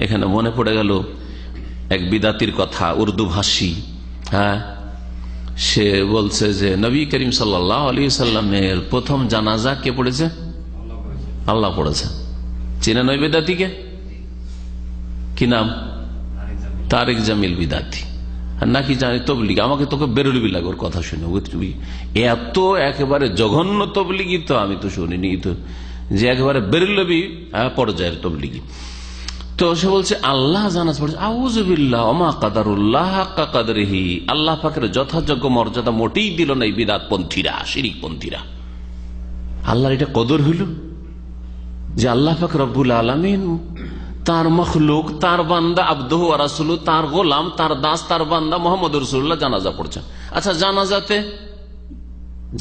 এখানে মনে পড়ে গেল এক বিদাতির কথা, উর্দু ভাষী। হ্যাঁ, সে বলছে যে নবী করিম সাল্লাল্লাহু আলাইহি সাল্লামের প্রথম জানাজা কে পড়েছে? আল্লাহ পড়েছে। চেনেন ওই বিদাতিকে? কি নাম? তারেক জামিল বিদাতি নাকি জানি তবলিগ। আমাকে তোকে বেরোলবি লাগে ওর কথা শুনে। এত একেবারে জঘন্য তবলিগি তো আমি তো শুনিনি, তো যে একেবারে বেরোলবি পর্যায়ের তবলিগি। তো সে বলছে আল্লাহ জানাজ পড়েছে। আউযুবিল্লাহ ওমা কাদারুল্লাহ হাক্কা কাদরিহি, আল্লাহ পাকের যথাযোগ্য মর্যাদা মোটেই দিল না এই বিদআতপন্থীরা, শিরকপন্থীরা। আল্লাহর এটা কদর হইল যে আল্লাহ পাক রব্বুল আলামিন তার মখলুক, তার বান্দা আবদুহু ওয়া রাসূলুহু, তার গোলাম, তার দাস, তার বান্দা মুহাম্মদ রাসূলুল্লাহ জানাজা পড়ছেন। আচ্ছা,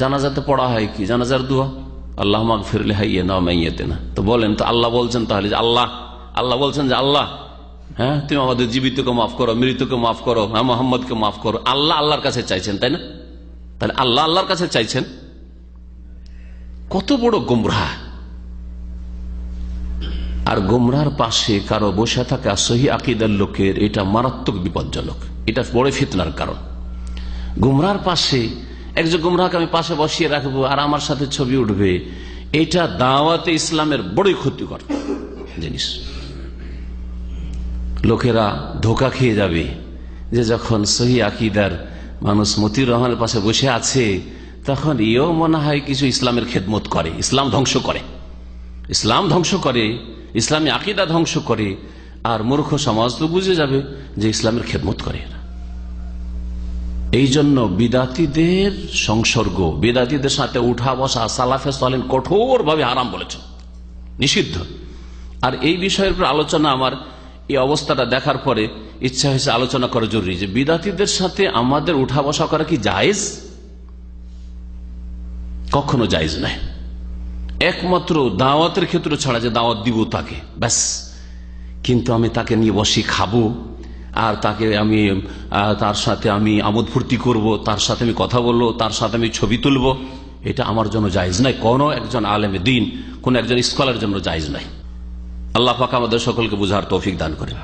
জানাজাতে পড়া হয় কি? জানাজার দোয়া আল্লাহুম্মা গফির লিহাইয়িনা ওয়া মাইয়িতিনা। তো বলেন তো আল্লাহ বলছেন তাহলে যে আল্লাহ বলছেন যে আল্লাহ, হ্যাঁ তুমি আমাদের জীবিতকে মাফ করো, মৃতকে মাফ করো, হ্যাঁ মোহাম্মদকে মাফ করো। আল্লাহর কাছে চাইছেন, তাই না? তাহলে আল্লাহর কাছে চাইছেন। কত বড় গুমরাহ! আর গুমরাহর পাশে কারো বসে থাকা সহি আকীদার লোকের এটা মারাত্মক বিপজ্জনক, এটা বড় ফিতনার কারণ। গুমরাহর পাশে একজন গুমরাহকে আমি পাশে বসিয়ে রাখবো আর আমার সাথে ছবি উঠবে, এটা দাওয়াতে ইসলামের বড়ই ক্ষতিকর জিনিস। লোকেরা ধোঁকা খেয়ে যাবে যে যখন সহি আকীদার মানুষ মতিউর রহমানের পাশে বসে আছে তখন এও মনে হয় কিছু ইসলামের খেদমত করে, ইসলাম ধ্বংস করে, ইসলামী আকীদা ধ্বংস করে। আর মূর্খ সমাজ তো বুঝে যাবে যে ইসলামের খেদমত করে এরা। এই জন্য বিদাতীদের সংসর্গ, বিদাতীদের সাথে উঠা বসা সালাফে সালেহিন কঠোর ভাবে হারাম বলেছেন, নিষিদ্ধ। আর এই বিষয়ের উপর আলোচনা, আমার এই অবস্থাটা দেখার পরে ইচ্ছা হয়েছে আলোচনা করা জরুরি যে বিদাতীদের সাথে আমাদের উঠা বসা করা কি জায়েজ? কখনো জায়েজ নাই। একমাত্র দাওয়াতের ক্ষেত্রে ছাড়া, যে দাওয়াত দিব তাকে ব্যাস, কিন্তু আমি তাকে নিয়ে বসি খাবো আর তার সাথে আমি আমোদ ফুর্তি করব, তার সাথে আমি কথা বলবো, তার সাথে আমি ছবি তুলবো, এটা আমার জন্য জায়েজ নাই। কোনো একজন আলেমে দ্বীন, কোন একজন স্কলার জন্য জায়েজ নাই। আল্লাহ পাক আমাদের সকলকে বুঝার তৌফিক দান করেন।